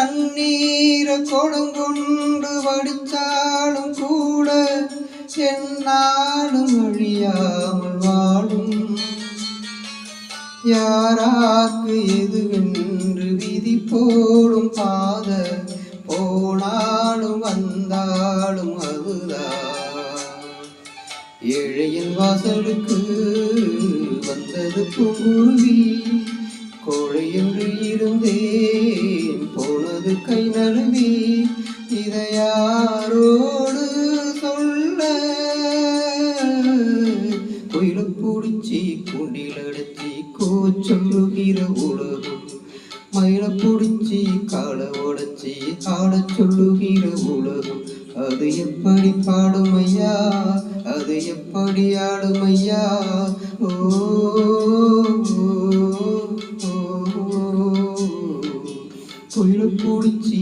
கண்ணீர கொடுங்கொண்டு வடிச்சாலும் கூட என்னாலும் அழியாமல் வாழும். யாராக்கு எதுவென்று விதி போடும் பாத போனாலும் வந்தாலும் அதுதான். ஏழையின் வாசலுக்கு வந்தது பூங்குருவி, கோழை என்று இருந்தேன் போனது கை நழுவி. இதை யாரோடு சொல்ல? கோயில பிடிச்சி கூண்டில் அடைச்சி சொல்லுகிற உலகம், மயில பிடிச்சி காலை உடைச்சி ஆட சொல்லுகிற உலகம். அது எப்படி பாடும் ஐயா, அது எப்படி ஆடும் ஐயா. ஓ கோயில பிடிச்சி